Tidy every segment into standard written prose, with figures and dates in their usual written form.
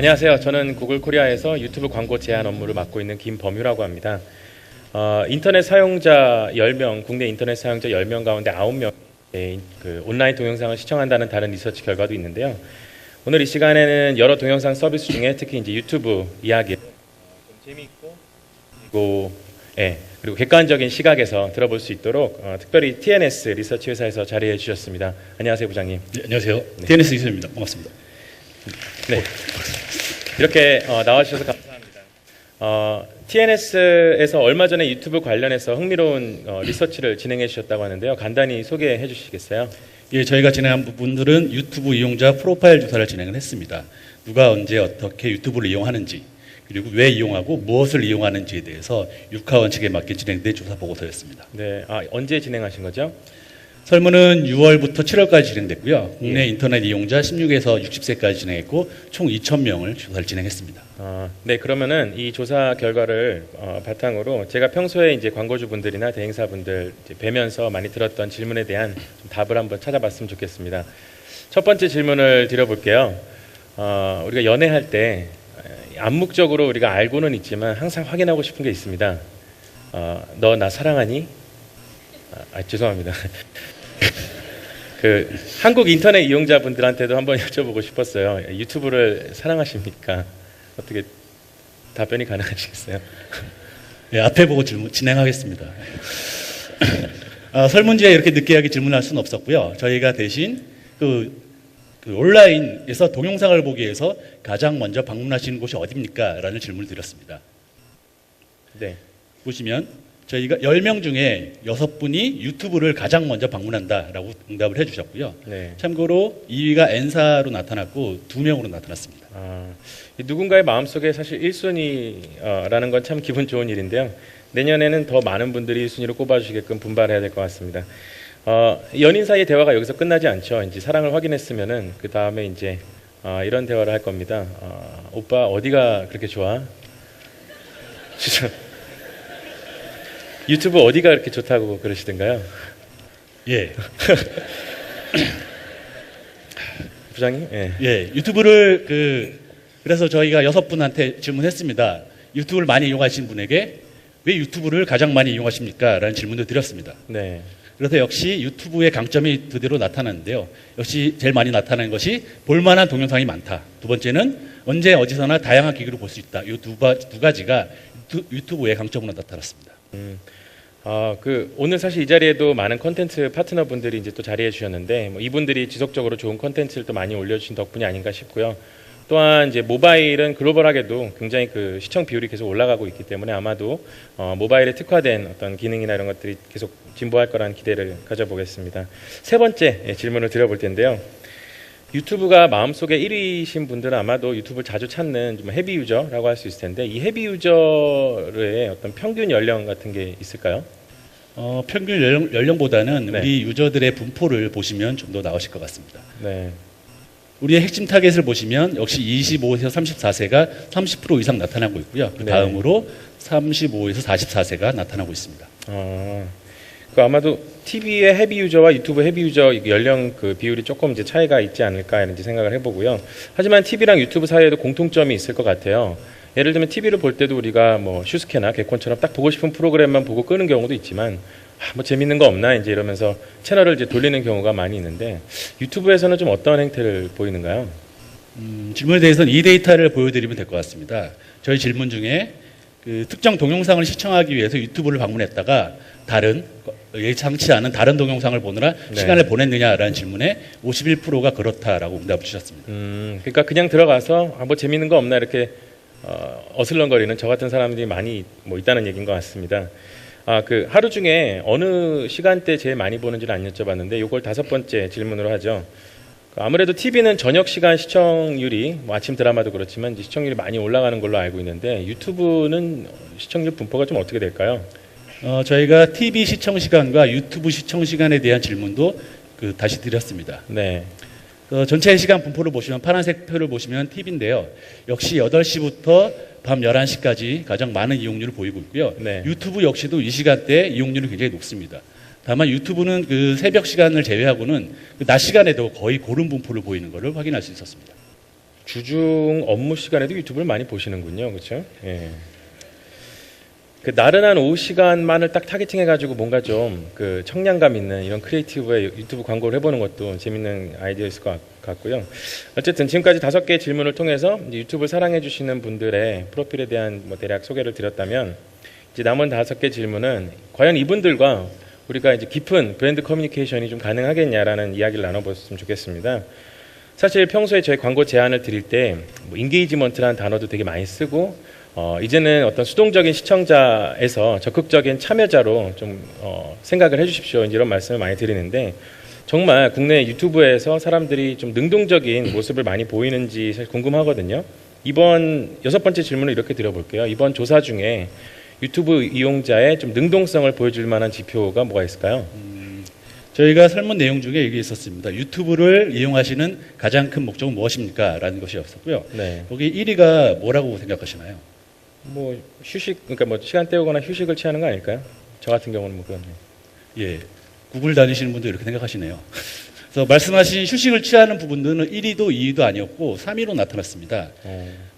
안녕하세요. 저는 구글 코리아에서 유튜브 광고 제안 업무를 맡고 있는 김범유라고 합니다. 인터넷 사용자 10명, 국내 인터넷 사용자 10명 가운데 9명 그 온라인 동영상을 시청한다는 다른 리서치 결과도 있는데요. 오늘 이 시간에는 여러 동영상 서비스 중에 특히 이제 유튜브 이야기 좀 재미있고 그리고 객관적인 시각에서 들어볼 수 있도록 특별히 TNS 리서치 회사에서 자리해 주셨습니다. 안녕하세요, 부장님. 네, 안녕하세요. TNS 이소입니다. 반갑습니다. 네, 이렇게 나와주셔서 감사합니다. TNS에서 얼마 전에 유튜브 관련해서 흥미로운 리서치를 진행해 주셨다고 하는데요. 간단히 소개해 주시겠어요? 예, 저희가 진행한 부분들은 유튜브 이용자 프로파일 조사를 진행을 했습니다. 누가 언제 어떻게 유튜브를 이용하는지, 그리고 왜 이용하고 무엇을 이용하는지에 대해서 육하 원칙에 맞게 진행된 조사 보고서였습니다. 네, 언제 진행하신 거죠? 설문은 6월부터 7월까지 진행됐고요. 국내 인터넷 이용자 16에서 60세까지 진행했고 총 2,000명을 조사를 진행했습니다. 네, 그러면은 이 조사 결과를 바탕으로 제가 평소에 이제 광고주분들이나 대행사분들 뵈면서 많이 들었던 질문에 대한 좀 답을 한번 찾아봤으면 좋겠습니다. 첫 번째 질문을 드려볼게요. 우리가 연애할 때 암묵적으로 우리가 알고는 있지만 항상 확인하고 싶은 게 있습니다. 너 나 사랑하니? 죄송합니다. 한국 인터넷 이용자분들한테도 한번 여쭤보고 싶었어요. 유튜브를 사랑하십니까? 어떻게 답변이 가능하시겠어요? 네, 앞에 보고 진행하겠습니다. 설문지에 이렇게 느끼하게 질문할 수는 없었고요. 저희가 대신 온라인에서 동영상을 보기 위해서 가장 먼저 방문하시는 곳이 어디입니까? 라는 질문을 드렸습니다. 네. 보시면 저희가 10명 중에 6분이 유튜브를 가장 먼저 방문한다라고 응답을 해주셨고요. 네. 참고로 2위가 N사로 나타났고 2명으로 나타났습니다. 누군가의 마음속에 사실 1순위라는 건 참 기분 좋은 일인데요. 내년에는 더 많은 분들이 1순위로 꼽아주시게끔 분발해야 될 것 같습니다. 연인 사이의 대화가 여기서 끝나지 않죠. 이제 사랑을 확인했으면은 그 다음에 이제 이런 대화를 할 겁니다. 오빠 어디가 그렇게 좋아? 유튜브 어디가 그렇게 좋다고 그러시던가요? 예. 부장님? 예. 유튜브를 그래서 저희가 6분한테 질문했습니다. 유튜브를 많이 이용하신 분에게 왜 유튜브를 가장 많이 이용하십니까? 라는 질문도 드렸습니다. 네. 그래서 역시 유튜브의 강점이 그대로 나타나는데요. 역시 제일 많이 나타나는 것이 볼만한 동영상이 많다. 두 번째는 언제 어디서나 다양한 기기로 볼 수 있다. 이 두 가지가 유튜브의 강점으로 나타났습니다. 오늘 사실 이 자리에도 많은 콘텐츠 파트너분들이 이제 또 자리해 주셨는데, 이분들이 지속적으로 좋은 콘텐츠를 또 많이 올려주신 덕분이 아닌가 싶고요. 또한 이제 모바일은 글로벌하게도 굉장히 시청 비율이 계속 올라가고 있기 때문에 아마도 모바일에 특화된 어떤 기능이나 이런 것들이 계속 진보할 거라는 기대를 가져보겠습니다. 세 번째 질문을 드려볼 텐데요. 유튜브가 마음속에 1위이신 분들은 아마도 유튜브를 자주 찾는 좀 헤비 유저라고 할 수 있을 텐데, 이 헤비 유저의 어떤 평균 연령 같은 게 있을까요? 평균 연령보다는 네. 우리 유저들의 분포를 보시면 좀 더 나으실 것 같습니다. 네. 우리의 핵심 타겟을 보시면 역시 25에서 34세가 30% 이상 나타나고 있고요. 그 다음으로 35에서 44세가 나타나고 있습니다. 아마도 TV의 헤비 유저와 유튜브 헤비 유저 연령 비율이 조금 이제 차이가 있지 않을까 이런 생각을 해보고요. 하지만 TV랑 유튜브 사이에도 공통점이 있을 것 같아요. 예를 들면 TV를 볼 때도 우리가 슈스케나 개콘처럼 딱 보고 싶은 프로그램만 보고 끄는 경우도 있지만 재밌는 거 없나 이제 이러면서 채널을 이제 돌리는 경우가 많이 있는데, 유튜브에서는 좀 어떤 행태를 보이는가요? 질문에 대해서는 이 데이터를 보여드리면 될 것 같습니다. 저희 질문 중에 특정 동영상을 시청하기 위해서 유튜브를 방문했다가 예상치 않은 다른 동영상을 보느라 시간을 보냈느냐라는 질문에 51%가 그렇다라고 응답을 주셨습니다. 그러니까 그냥 들어가서 재밌는 거 없나 이렇게 어슬렁거리는 저 같은 사람들이 많이 있다는 얘기인 것 같습니다. 하루 중에 어느 시간대 제일 많이 보는지는 안 여쭤봤는데 이걸 5번째 질문으로 하죠. 아무래도 TV는 저녁 시간 시청률이 아침 드라마도 그렇지만 이제 시청률이 많이 올라가는 걸로 알고 있는데, 유튜브는 시청률 분포가 좀 어떻게 될까요? 저희가 TV 시청 시간과 유튜브 시청 시간에 대한 질문도 다시 드렸습니다. 네. 전체 시간 분포를 보시면 파란색 표를 보시면 TV인데요. 역시 8시부터 밤 11시까지 가장 많은 이용률을 보이고 있고요. 네. 유튜브 역시도 이 시간대에 이용률이 굉장히 높습니다. 다만 유튜브는 새벽 시간을 제외하고는 낮 시간에도 거의 고른 분포를 보이는 것을 확인할 수 있었습니다. 주중 업무 시간에도 유튜브를 많이 보시는군요, 그렇죠? 예. 그 나른한 오후 시간만을 딱 타겟팅해가지고 뭔가 좀 그 청량감 있는 이런 크리에이티브의 유튜브 광고를 해보는 것도 재밌는 아이디어였을 것 같고요. 어쨌든 지금까지 5개의 질문을 통해서 이제 유튜브를 사랑해주시는 분들의 프로필에 대한 뭐 대략 소개를 드렸다면 이제 남은 5개 질문은 과연 이분들과 우리가 이제 깊은 브랜드 커뮤니케이션이 좀 가능하겠냐라는 이야기를 나눠봤으면 좋겠습니다. 사실 평소에 저희 광고 제안을 드릴 때 뭐 인게이지먼트라는 단어도 되게 많이 쓰고 이제는 어떤 수동적인 시청자에서 적극적인 참여자로 좀 생각을 해주십시오. 이런 말씀을 많이 드리는데 정말 국내 유튜브에서 사람들이 좀 능동적인 모습을 많이 보이는지 사실 궁금하거든요. 이번 6번째 질문을 이렇게 드려볼게요. 이번 조사 중에 유튜브 이용자의 좀 능동성을 보여줄 만한 지표가 뭐가 있을까요? 저희가 설문 내용 중에 이게 있었습니다. 유튜브를 이용하시는 가장 큰 목적은 무엇입니까? 라는 것이 없었고요. 네. 거기 1위가 뭐라고 생각하시나요? 뭐 휴식, 그러니까 뭐 시간 때우거나 휴식을 취하는 거 아닐까요? 저 같은 경우는 뭐 그렇네요. 예, 구글 다니시는 분도 이렇게 생각하시네요. 그래서 말씀하신 휴식을 취하는 부분들은 1위도 2위도 아니었고 3위로 나타났습니다.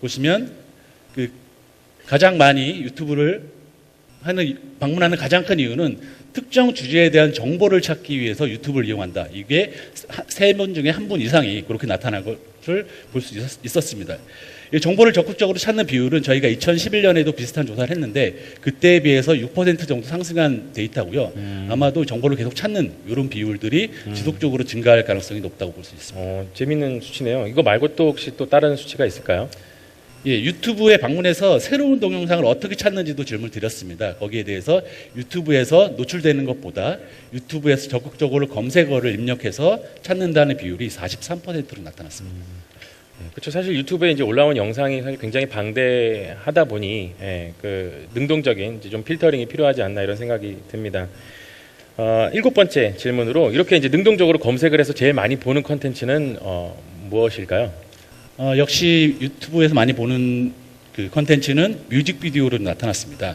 보시면 그 가장 많이 유튜브를 방문하는 가장 큰 이유는 특정 주제에 대한 정보를 찾기 위해서 유튜브를 이용한다. 이게 3분 중에 1분 이상이 그렇게 나타난 것을 볼 수 있었습니다. 이 정보를 적극적으로 찾는 비율은 저희가 2011년에도 비슷한 조사를 했는데 그때에 비해서 6% 정도 상승한 데이터고요. 아마도 정보를 계속 찾는 이런 비율들이 지속적으로 증가할 가능성이 높다고 볼 수 있습니다. 재밌는 수치네요. 이거 말고 또 혹시 또 다른 수치가 있을까요? 예, 유튜브에 방문해서 새로운 동영상을 어떻게 찾는지도 질문을 드렸습니다. 거기에 대해서 유튜브에서 노출되는 것보다 유튜브에서 적극적으로 검색어를 입력해서 찾는다는 비율이 43%로 나타났습니다. 그렇죠. 사실 유튜브에 이제 올라온 영상이 사실 굉장히 방대하다 보니 그 능동적인 이제 좀 필터링이 필요하지 않나 이런 생각이 듭니다. 7번째 질문으로 이렇게 이제 능동적으로 검색을 해서 제일 많이 보는 컨텐츠는 무엇일까요? 역시 유튜브에서 많이 보는 그 컨텐츠는 뮤직비디오로 나타났습니다.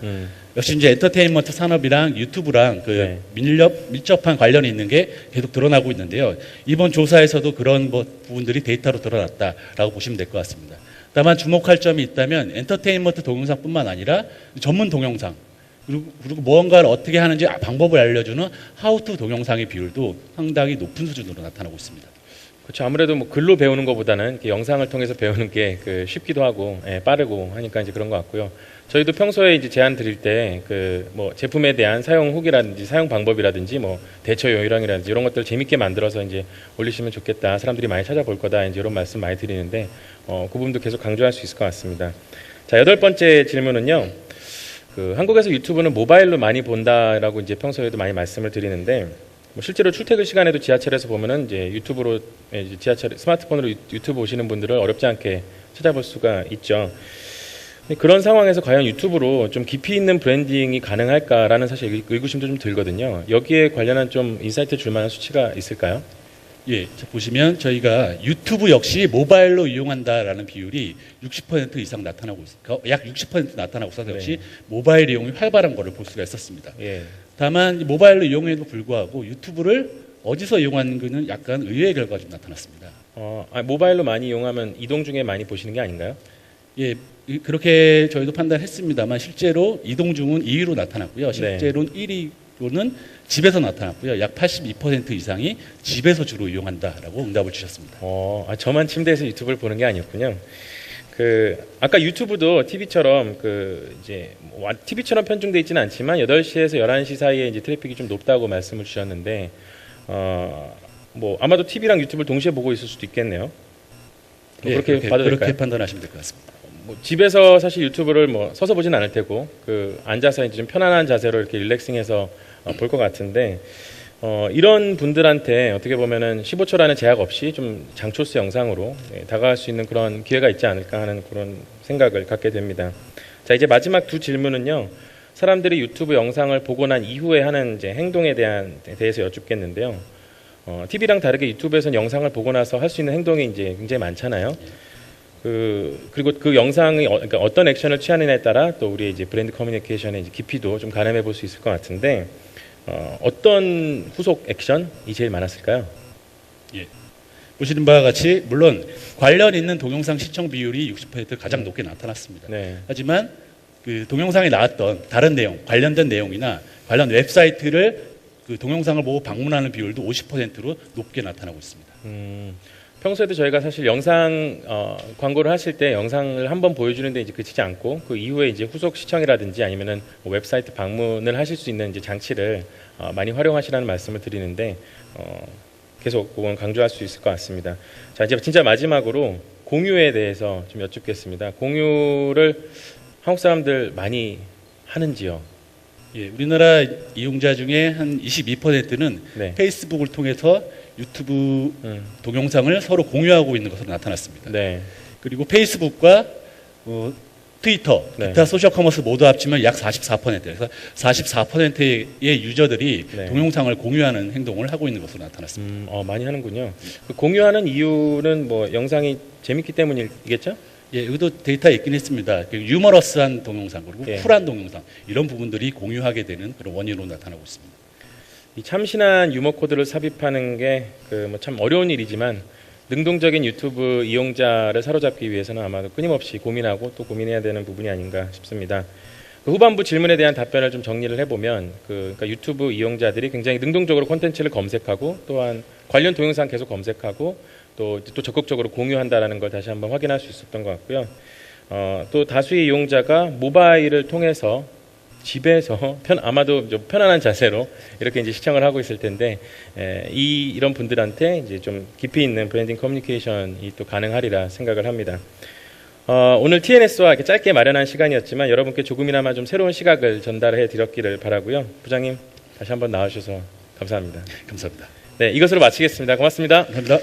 역시 이제 엔터테인먼트 산업이랑 유튜브랑 그 밀접한 관련이 있는 게 계속 드러나고 있는데요. 이번 조사에서도 그런 부분들이 데이터로 드러났다라고 보시면 될 것 같습니다. 다만 주목할 점이 있다면 엔터테인먼트 동영상뿐만 아니라 전문 동영상 그리고 무언가를 어떻게 하는지 방법을 알려주는 하우투 동영상의 비율도 상당히 높은 수준으로 나타나고 있습니다. 그렇죠. 아무래도 뭐 글로 배우는 것보다는 이렇게 영상을 통해서 배우는 게 그 쉽기도 하고 빠르고 하니까 이제 그런 것 같고요. 저희도 평소에 이제 제안 드릴 때 그 뭐 제품에 대한 사용 후기라든지 사용 방법이라든지 뭐 대처 요령이라든지 이런 것들 재밌게 만들어서 이제 올리시면 좋겠다. 사람들이 많이 찾아볼 거다. 이제 이런 말씀 많이 드리는데 그 부분도 계속 강조할 수 있을 것 같습니다. 자, 8번째 질문은요. 그 한국에서 유튜브는 모바일로 많이 본다라고 이제 평소에도 많이 말씀을 드리는데 뭐 실제로 출퇴근 시간에도 지하철에서 보면은 이제 유튜브로 이제 지하철 스마트폰으로 유튜브 보시는 분들을 어렵지 않게 찾아볼 수가 있죠. 그런 상황에서 과연 유튜브로 좀 깊이 있는 브랜딩이 가능할까라는 사실 의구심도 좀 들거든요. 여기에 관련한 좀 인사이트 줄 만한 수치가 있을까요? 예, 자, 보시면 저희가 유튜브 역시 모바일로 이용한다라는 비율이 60% 이상 나타나고 있어요. 약 60% 나타나고 있어서 역시 모바일 이용이 활발한 것을 볼 수가 있었습니다. 예. 다만 모바일로 이용해도 불구하고 유튜브를 어디서 이용하는 것은 약간 의외의 결과가 좀 나타났습니다. 모바일로 많이 이용하면 이동 중에 많이 보시는 게 아닌가요? 예, 그렇게 저희도 판단했습니다만 실제로 이동 중은 2위로 나타났고요. 실제로는 1위로는 집에서 나타났고요. 약 82% 이상이 집에서 주로 이용한다라고 응답을 주셨습니다. 저만 침대에서 유튜브를 보는 게 아니었군요. 그 아까 유튜브도 TV처럼 그 이제 TV처럼 편중돼 있지는 않지만 8시에서 11시 사이에 이제 트래픽이 좀 높다고 말씀을 주셨는데 뭐 아마도 TV랑 유튜브를 동시에 보고 있을 수도 있겠네요. 예, 그렇게 봐도 될까요? 그렇게 판단하시면 될 것 같습니다. 뭐 집에서 사실 유튜브를 뭐 서서 보진 않을 테고 그 앉아서 이제 좀 편안한 자세로 이렇게 릴렉싱해서 볼 것 같은데 이런 분들한테 어떻게 보면은 15초라는 제약 없이 좀 장초스 영상으로 다가갈 수 있는 그런 기회가 있지 않을까 하는 그런 생각을 갖게 됩니다. 자, 이제 마지막 두 질문은요. 사람들이 유튜브 영상을 보고 난 이후에 하는 이제 행동에 대해서 여쭙겠는데요. TV랑 다르게 유튜브에서는 영상을 보고 나서 할 수 있는 행동이 이제 굉장히 많잖아요. 그리고 그 영상이 그러니까 어떤 액션을 취하느냐에 따라 또 우리의 이제 브랜드 커뮤니케이션의 이제 깊이도 좀 가늠해 볼 수 있을 것 같은데 어떤 후속 액션이 제일 많았을까요? 예. 보시는 바와 같이 물론 관련 있는 동영상 시청 비율이 60% 가장 높게 나타났습니다. 네. 하지만 그 동영상에 나왔던 다른 내용, 관련된 내용이나 관련 웹사이트를 그 동영상을 보고 방문하는 비율도 50%로 높게 나타나고 있습니다. 평소에도 저희가 사실 영상 광고를 하실 때 영상을 한번 보여주는데 이제 그치지 않고 그 이후에 이제 후속 시청이라든지 아니면은 뭐 웹사이트 방문을 하실 수 있는 이제 장치를 많이 활용하시라는 말씀을 드리는데 계속 그건 강조할 수 있을 것 같습니다. 자, 이제 진짜 마지막으로 공유에 대해서 좀 여쭙겠습니다. 공유를 한국 사람들 많이 하는지요? 예, 우리나라 이용자 중에 한 22%는 네. 페이스북을 통해서 유튜브 동영상을 서로 공유하고 있는 것으로 나타났습니다. 네. 그리고 페이스북과 트위터, 네. 기타 소셜 커머스 모두 합치면 약 44%, 그래서 44%의 유저들이 네. 동영상을 공유하는 행동을 하고 있는 것으로 나타났습니다. 많이 하는군요. 그 공유하는 이유는 뭐 영상이 재밌기 때문이겠죠? 예, 여기도 데이터에 있긴 했습니다. 그 유머러스한 동영상 그리고 예. 쿨한 동영상 이런 부분들이 공유하게 되는 그런 원인으로 나타나고 있습니다. 이 참신한 유머 코드를 삽입하는 게 그 뭐 참 어려운 일이지만 능동적인 유튜브 이용자를 사로잡기 위해서는 아마도 끊임없이 고민하고 또 고민해야 되는 부분이 아닌가 싶습니다. 그 후반부 질문에 대한 답변을 좀 정리를 해보면 그러니까 유튜브 이용자들이 굉장히 능동적으로 콘텐츠를 검색하고 또한 관련 동영상 계속 검색하고 또 적극적으로 공유한다라는 걸 다시 한번 확인할 수 있었던 것 같고요. 또 다수의 이용자가 모바일을 통해서 집에서 아마도 좀 편안한 자세로 이렇게 이제 시청을 하고 있을 텐데 이런 분들한테 이제 좀 깊이 있는 브랜딩 커뮤니케이션이 또 가능하리라 생각을 합니다. 오늘 TNS와 이렇게 짧게 마련한 시간이었지만 여러분께 조금이나마 좀 새로운 시각을 전달해 드렸기를 바라고요. 부장님 다시 한번 나와주셔서 감사합니다. 감사합니다. 네, 이것으로 마치겠습니다. 고맙습니다. 감사합니다.